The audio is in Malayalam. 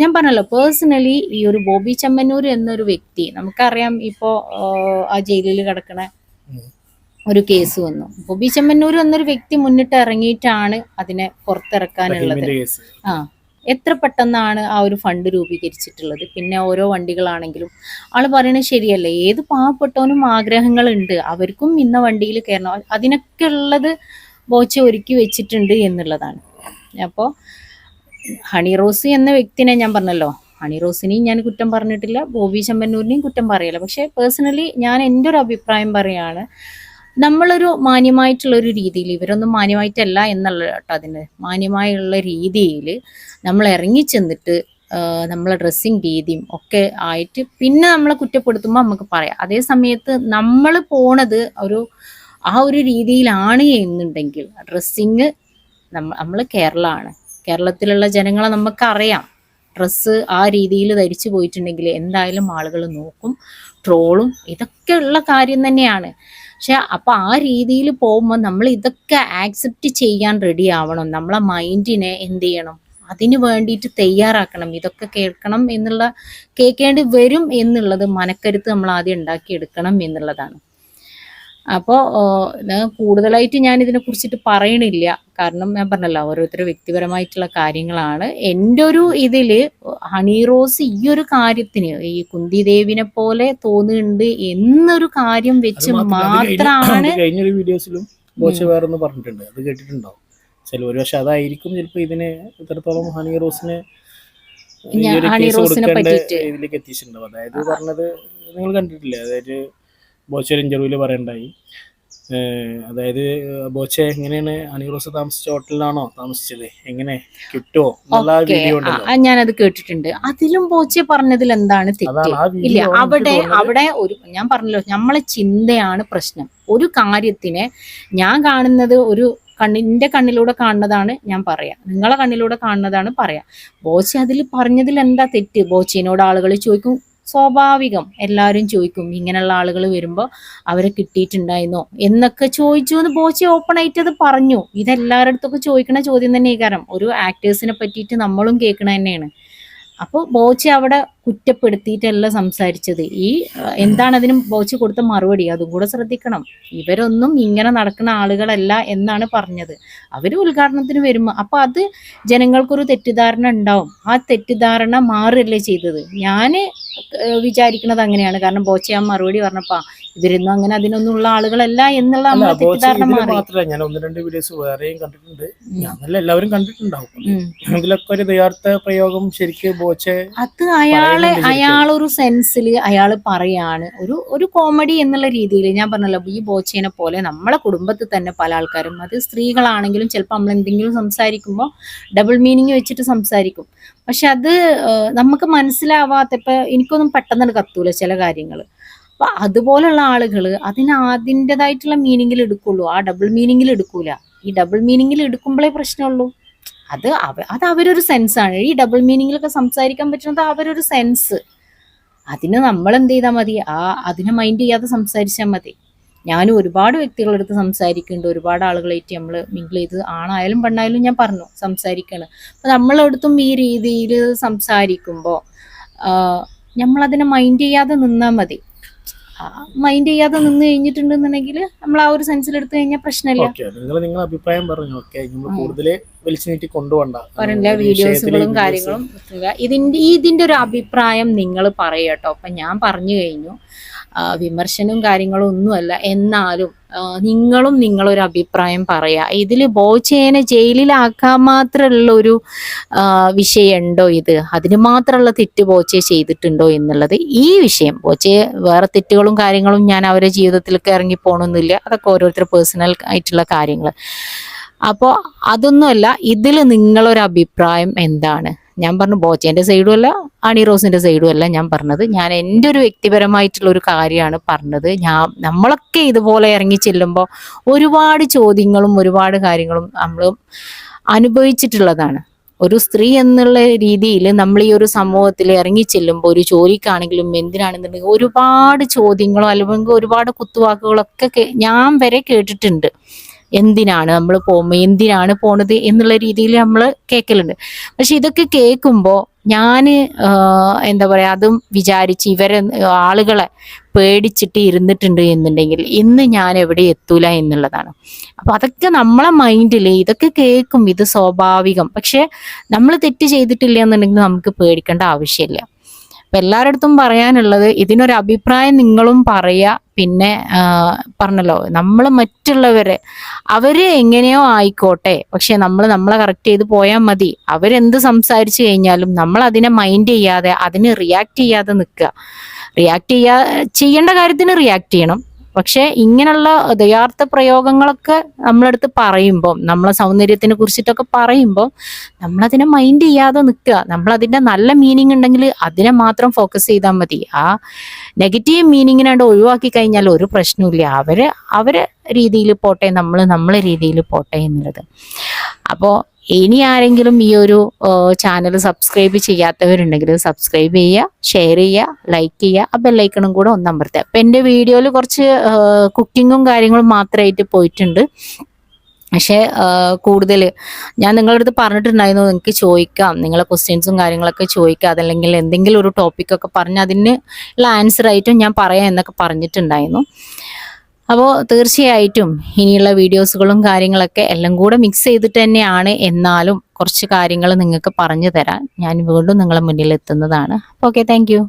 ഞാൻ പറഞ്ഞല്ലോ പേഴ്സണലി ഈ ഒരു ബോബി ചെമ്മന്നൂർ എന്നൊരു വ്യക്തി നമുക്കറിയാം. ഇപ്പോ ആ ജയിലിൽ കിടക്കണ ഒരു കേസ് വന്നു. ബോബി ചെമ്മന്നൂർ എന്നൊരു വ്യക്തി മുന്നിട്ട് ഇറങ്ങിയിട്ടാണ് അതിനെ പുറത്തിറക്കാനുള്ളത്. ആ എത്ര പെട്ടെന്നാണ് ആ ഒരു ഫണ്ട് രൂപീകരിച്ചിട്ടുള്ളത്. പിന്നെ ഓരോ വണ്ടികളാണെങ്കിലും ആള് പറയണത് ശരിയല്ലേ, ഏത് പാവപ്പെട്ടവനും ആഗ്രഹങ്ങളുണ്ട്, അവർക്കും ഇന്ന വണ്ടിയിൽ കയറണം, അതിനൊക്കെ ഉള്ളത് ബോച്ച ഒരുക്കി വെച്ചിട്ടുണ്ട് എന്നുള്ളതാണ്. അപ്പോൾ ഹണി റോസ് എന്ന വ്യക്തിനെ ഞാൻ പറഞ്ഞല്ലോ, ഹണി റോസിനെയും ഞാൻ കുറ്റം പറഞ്ഞിട്ടില്ല, ബോബി ചെമ്മന്നൂരിനെയും കുറ്റം പറയല. പക്ഷെ പേഴ്സണലി ഞാൻ എൻ്റെ ഒരു അഭിപ്രായം പറയാണ്, നമ്മളൊരു മാന്യമായിട്ടുള്ളൊരു രീതിയിൽ, ഇവരൊന്നും മാന്യമായിട്ടല്ല എന്നുള്ള കേട്ടോ, അതിന് മാന്യമായുള്ള രീതിയിൽ നമ്മൾ ഇറങ്ങി ചെന്നിട്ട് നമ്മളെ ഡ്രസ്സിങ് രീതിയും ഒക്കെ ആയിട്ട് പിന്നെ നമ്മളെ കുറ്റപ്പെടുത്തുമ്പോൾ നമുക്ക് പറയാം. അതേ സമയത്ത് നമ്മൾ പോണത് ആ ഒരു രീതിയിലാണ് എന്നുണ്ടെങ്കിൽ, ഡ്രസ്സിങ് നമ്മൾ കേരളമാണ്, കേരളത്തിലുള്ള ജനങ്ങളെ നമുക്കറിയാം. ഡ്രസ്സ് ആ രീതിയിൽ ധരിച്ചു പോയിട്ടുണ്ടെങ്കിൽ എന്തായാലും ആളുകൾ നോക്കും, ട്രോളും, ഇതൊക്കെ ഉള്ള കാര്യം തന്നെയാണ്. പക്ഷെ അപ്പം ആ രീതിയിൽ പോകുമ്പോൾ നമ്മൾ ഇതൊക്കെ ആക്സെപ്റ്റ് ചെയ്യാൻ റെഡി ആവണം. നമ്മളെ മൈൻഡിനെ എന്ത് ചെയ്യണം, അതിന് വേണ്ടിയിട്ട് തയ്യാറാക്കണം. ഇതൊക്കെ കേൾക്കേണ്ടി വരും എന്നുള്ളത് മനക്കരുത്ത് നമ്മൾ ആദ്യം ഉണ്ടാക്കിയെടുക്കണം എന്നുള്ളതാണ്. അപ്പോൾ കൂടുതലായിട്ട് ഞാൻ ഇതിനെ കുറിച്ചിട്ട് പറയണില്ല, കാരണം ഞാൻ പറഞ്ഞല്ലോ ഓരോരുത്തരുടെ വ്യക്തിപരമായിട്ടുള്ള കാര്യങ്ങളാണ്. എൻ്റെ ഒരു ഇതില് ഹണി റോസ് ഈ ഒരു കാര്യത്തിന് ഈ കുന്തി ദേവിനെ പോലെ തോന്നുന്നുണ്ട് എന്നൊരു കാര്യം വെച്ച് മാത്രമാണ്. കഴിഞ്ഞൊരു വീഡിയോസിലും വേറൊന്ന് പറഞ്ഞിട്ടുണ്ട്, അത് കേട്ടിട്ടുണ്ടാവും ഒരു പക്ഷെ അതായിരിക്കും ചിലപ്പോ ഇതിന് ഇത്രത്തോളം ഹണി റോസിനെ പറ്റിയിട്ട് ഇതിലേക്ക് എത്തിച്ചിട്ടുണ്ടാവും. അതായത് പറഞ്ഞത് നിങ്ങൾ കണ്ടിട്ടില്ലേ, അതായത് ബോച്ച ഒരു ഇന്റർവ്യൂല് പറയണ്ടായി, അതായത് ബോച്ച എങ്ങനെയാണ് ഹണി റോസ് താമസിച്ച ഹോട്ടലിലാണോ താമസിച്ചത്, എങ്ങനെ കിട്ടുമോ എന്നുള്ള വീഡിയോ ഉണ്ടല്ലോ, ഞാനത് കേട്ടിട്ടുണ്ട്. അതിലും ബോച്ച പറഞ്ഞതിൽ എന്താണ് തെറ്റ്? ഇല്ല, അവിടെ ഒരു ഞാൻ പറഞ്ഞല്ലോ, നമ്മളെ ചിന്തയാണ് പ്രശ്നം. ഒരു കാര്യത്തിനെ ഞാൻ കാണുന്നത് എൻ്റെ കണ്ണിലൂടെ കാണുന്നതാണ് ഞാൻ പറയാം, നിങ്ങളെ കണ്ണിലൂടെ കാണുന്നതാണ് പറയാം. ബോച്ച അതിൽ പറഞ്ഞതിൽ എന്താ തെറ്റ്? ബോച്ചേനോട് ആളുകൾ ചോദിക്കും, സ്വാഭാവികം, എല്ലാവരും ചോദിക്കും, ഇങ്ങനെയുള്ള ആളുകൾ വരുമ്പോൾ അവരെ കിട്ടിയിട്ടുണ്ടായിരുന്നോ എന്നൊക്കെ ചോദിച്ചു എന്ന് ബോച്ച ഓപ്പൺ ആയിട്ട് അത് പറഞ്ഞു. ഇതെല്ലാവരുടെ അടുത്തൊക്കെ ചോദിക്കണ ചോദ്യം തന്നെ കാരണം ഒരു ആക്ടേഴ്സിനെ പറ്റിയിട്ട് നമ്മളും കേൾക്കണ തന്നെയാണ്. അപ്പോൾ ബോച്ച അവിടെ കുറ്റപ്പെടുത്തിയിട്ടല്ല സംസാരിച്ചത്. എന്താണ് അതിനും ബോച്ച കൊടുത്ത മറുപടി, അതും കൂടെ ശ്രദ്ധിക്കണം. ഇവരൊന്നും ഇങ്ങനെ നടക്കുന്ന ആളുകളല്ല എന്നാണ് പറഞ്ഞത്. അവർ ഉദ്ഘാടനത്തിന് വരുമ്പോൾ അപ്പോൾ അത് ജനങ്ങൾക്കൊരു തെറ്റിദ്ധാരണ ഉണ്ടാവും. ആ തെറ്റിദ്ധാരണ മാറുകയല്ലേ ചെയ്തത്. ഞാൻ വിചാരിക്കുന്നത് അങ്ങനെയാണ്. കാരണം ബോച്ച ആ മറുപടി പറഞ്ഞപ്പോ ഇവരൊന്നും അങ്ങനെ അതിനൊന്നും ഉള്ള ആളുകളല്ല എന്നുള്ള തെറ്റിദ്ധാരണ മാറി. ഞാൻ ഒന്ന് രണ്ട് വീഡിയോസ് വേറെയും കണ്ടിട്ടുണ്ട്, എല്ലാവരും കണ്ടിട്ടുണ്ടാവും. ഇതിലൊക്കെ ഒരു യഥാർത്ഥ പ്രയോഗം ശരിക്കും ബോച്ച അത് അയാളൊരു സെൻസിൽ അയാൾ പറയാണ്, ഒരു കോമഡി എന്നുള്ള രീതിയിൽ. ഞാൻ പറഞ്ഞല്ലോ, ഈ ബോച്ചേനെ പോലെ നമ്മളെ കുടുംബത്തിൽ തന്നെ പല ആൾക്കാരും, അത് സ്ത്രീകളാണെങ്കിലും ചിലപ്പോൾ നമ്മൾ എന്തെങ്കിലും സംസാരിക്കുമ്പോൾ ഡബിൾ മീനിങ് വെച്ചിട്ട് സംസാരിക്കും. പക്ഷെ അത് നമുക്ക് മനസ്സിലാവാത്തപ്പോൾ എനിക്കൊന്നും പെട്ടെന്ന് കത്തൂല ചില കാര്യങ്ങൾ. അപ്പൊ അതുപോലുള്ള ആളുകൾ അതിൻ്റെതായിട്ടുള്ള മീനിങ്ങിൽ എടുക്കുള്ളൂ, ആ ഡബിൾ മീനിങ്ങിൽ എടുക്കൂല. ഈ ഡബിൾ മീനിങ്ങിൽ എടുക്കുമ്പോഴേ പ്രശ്നമുള്ളൂ. അത് അവരൊരു സെൻസാണ്. ഈ ഡബിൾ മീനിങ്ങിലൊക്കെ സംസാരിക്കാൻ പറ്റുന്നത് അവരൊരു സെൻസ്. അതിന് നമ്മൾ എന്ത് ചെയ്താൽ മതി, അതിനെ മൈൻഡ് ചെയ്യാതെ സംസാരിച്ചാൽ മതി. ഞാനും ഒരുപാട് വ്യക്തികളുടെ അടുത്ത് സംസാരിക്കുന്നുണ്ട്, ഒരുപാട് ആളുകളായിട്ട് നമ്മൾ മിങ്കിൾ ചെയ്ത്, ആണായാലും പെണ്ണായാലും ഞാൻ പറഞ്ഞു സംസാരിക്കണം. അപ്പൊ നമ്മളടുത്തും ഈ രീതിയിൽ സംസാരിക്കുമ്പോൾ നമ്മളതിനെ മൈൻഡ് ചെയ്യാതെ നിന്നാൽ മതി. മൈൻഡ് ചെയ്യാതെ നിന്ന് കഴിഞ്ഞിട്ടുണ്ടെന്നുണ്ടെങ്കിൽ നമ്മൾ ആ ഒരു സെൻസിൽ എടുത്തു കഴിഞ്ഞാൽ പ്രശ്നമില്ല. നിങ്ങളുടെ അഭിപ്രായം പറഞ്ഞു, കൂടുതൽ പറഞ്ഞില്ല, വീഡിയോസുകളും കാര്യങ്ങളും. ഇതിന്റെ ഒരു അഭിപ്രായം നിങ്ങൾ പറയട്ടോ. അപ്പൊ ഞാൻ പറഞ്ഞു കഴിഞ്ഞു, വിമർശനവും കാര്യങ്ങളും ഒന്നുമല്ല. എന്നാലും നിങ്ങളൊരു അഭിപ്രായം പറയാ. ഇതിൽ ബോച്ചേനെ ജയിലിലാക്കാൻ മാത്രമുള്ള ഒരു വിഷയമുണ്ടോ ഇത്? അതിന് മാത്രമുള്ള തെറ്റ് ബോച്ചെ ചെയ്തിട്ടുണ്ടോ എന്നുള്ളത് ഈ വിഷയം. ബോച്ചയെ വേറെ തെറ്റുകളും കാര്യങ്ങളും ഞാൻ അവരുടെ ജീവിതത്തിലേക്ക് ഇറങ്ങി പോകണമെന്നില്ല, അതൊക്കെ ഓരോരുത്തർ പേഴ്സണൽ ആയിട്ടുള്ള കാര്യങ്ങൾ. അപ്പോൾ അതൊന്നുമല്ല, ഇതിൽ നിങ്ങളൊരു അഭിപ്രായം എന്താണ്? ഞാൻ പറഞ്ഞു ബോച്ചേൻ്റെ സൈഡും അല്ല ഹണി റോസിൻ്റെ സൈഡും അല്ല ഞാൻ പറഞ്ഞത്, ഞാൻ എൻ്റെ ഒരു വ്യക്തിപരമായിട്ടുള്ള ഒരു കാര്യമാണ് പറഞ്ഞത്. നമ്മളൊക്കെ ഇതുപോലെ ഇറങ്ങി ചെല്ലുമ്പോൾ ഒരുപാട് ചോദ്യങ്ങളും ഒരുപാട് കാര്യങ്ങളും നമ്മൾ അനുഭവിച്ചിട്ടുള്ളതാണ്. ഒരു സ്ത്രീ എന്നുള്ള രീതിയിൽ നമ്മൾ ഈ ഒരു സമൂഹത്തിൽ ഇറങ്ങി ചെല്ലുമ്പോൾ, ഒരു ജോലിക്കാണെങ്കിലും എന്തിനാണെന്നുണ്ടെങ്കിൽ ഒരുപാട് ചോദ്യങ്ങളോ അല്ലെങ്കിൽ ഒരുപാട് കുത്തുവാക്കുകളൊക്കെ ഞാൻ വരെ കേട്ടിട്ടുണ്ട്. എന്തിനാണ് നമ്മൾ പോകുമ്പോൾ, എന്തിനാണ് പോണത് എന്നുള്ള രീതിയിൽ നമ്മൾ കേൾക്കലുണ്ട്. പക്ഷെ ഇതൊക്കെ കേൾക്കുമ്പോൾ ഞാൻ എന്താ പറയാ അതും വിചാരിച്ച് ഇവരെ ആളുകളെ പേടിച്ചിട്ട് ഇരുന്നിട്ടുണ്ട് എന്നുണ്ടെങ്കിൽ ഇന്ന് ഞാൻ എവിടെ എത്തൂല എന്നുള്ളതാണ്. അപ്പൊ അതൊക്കെ നമ്മളെ മൈൻഡിൽ ഇതൊക്കെ കേൾക്കും, ഇത് സ്വാഭാവികം. പക്ഷെ നമ്മൾ തെറ്റ് ചെയ്തിട്ടില്ല എന്നുണ്ടെങ്കിൽ നമുക്ക് പേടിക്കേണ്ട ആവശ്യമില്ല. അപ്പൊ എല്ലാവരുടെ അടുത്തും പറയാനുള്ളത്, ഇതിനൊരു അഭിപ്രായം നിങ്ങളും പറയാ. പിന്നെ പറഞ്ഞല്ലോ, നമ്മൾ മറ്റുള്ളവരെ അവര് എങ്ങനെയോ ആയിക്കോട്ടെ, പക്ഷെ നമ്മളെ കറക്റ്റ് ചെയ്ത് പോയാൽ മതി. അവരെന്ത് സംസാരിച്ചു കഴിഞ്ഞാലും നമ്മൾ അതിനെ മൈൻഡ് ചെയ്യാതെ, അതിന് റിയാക്ട് ചെയ്യാതെ നിൽക്കുക. ചെയ്യേണ്ട കാര്യത്തിന് റിയാക്ട് ചെയ്യണം. പക്ഷെ ഇങ്ങനെയുള്ള യഥാർത്ഥ പ്രയോഗങ്ങളൊക്കെ നമ്മളടുത്ത് പറയുമ്പോൾ, നമ്മളെ സൗന്ദര്യത്തിനെ കുറിച്ചിട്ടൊക്കെ പറയുമ്പോൾ നമ്മളതിനെ മൈൻഡ് ചെയ്യാതെ നിൽക്കുക. നമ്മളതിൻ്റെ നല്ല മീനിങ് ഉണ്ടെങ്കിൽ അതിനെ മാത്രം ഫോക്കസ് ചെയ്താൽ മതി. ആ നെഗറ്റീവ് മീനിങ്ങിനാണ്ട് ഒഴിവാക്കി കഴിഞ്ഞാൽ ഒരു പ്രശ്നമില്ല. അവരെ രീതിയിൽ പോട്ടെ, നമ്മളെ രീതിയിൽ പോട്ടെ എന്നുള്ളത്. അപ്പോൾ ഇനി ആരെങ്കിലും ഈ ഒരു ചാനൽ സബ്സ്ക്രൈബ് ചെയ്യാത്തവരുണ്ടെങ്കിൽ സബ്സ്ക്രൈബ് ചെയ്യുക, ഷെയർ ചെയ്യുക, ലൈക്ക് ചെയ്യുക, ആ ബെല്ലൈക്കണും കൂടെ ഒന്ന് അമർത്തുക. അപ്പം എൻ്റെ വീഡിയോയിൽ കുറച്ച് കുക്കിങ്ങും കാര്യങ്ങളും മാത്രമായിട്ട് പോയിട്ടുണ്ട്. പക്ഷേ കൂടുതൽ ഞാൻ നിങ്ങളുടെ അടുത്ത് പറഞ്ഞിട്ടുണ്ടായിരുന്നു, നിങ്ങൾക്ക് ചോദിക്കാം, നിങ്ങളെ ക്വസ്റ്റ്യൻസും കാര്യങ്ങളൊക്കെ ചോദിക്കാം, അതല്ലെങ്കിൽ എന്തെങ്കിലും ഒരു ടോപ്പിക്കൊക്കെ പറഞ്ഞ് അതിന് ഉള്ള ആൻസർ ആയിട്ടും ഞാൻ പറയാം എന്നൊക്കെ പറഞ്ഞിട്ടുണ്ടായിരുന്നു. അപ്പോൾ തീർച്ചയായിട്ടും ഇനിയുള്ള വീഡിയോസുകളും കാര്യങ്ങളൊക്കെ എല്ലാം കൂടെ മിക്സ് ചെയ്തിട്ട് തന്നെയാണ്. എന്നാലും കുറച്ച് കാര്യങ്ങൾ നിങ്ങൾക്ക് പറഞ്ഞു തരാൻ ഞാൻ വീണ്ടും നിങ്ങളെ മുന്നിൽ എത്തുന്നതാണ്. Okay, thank you.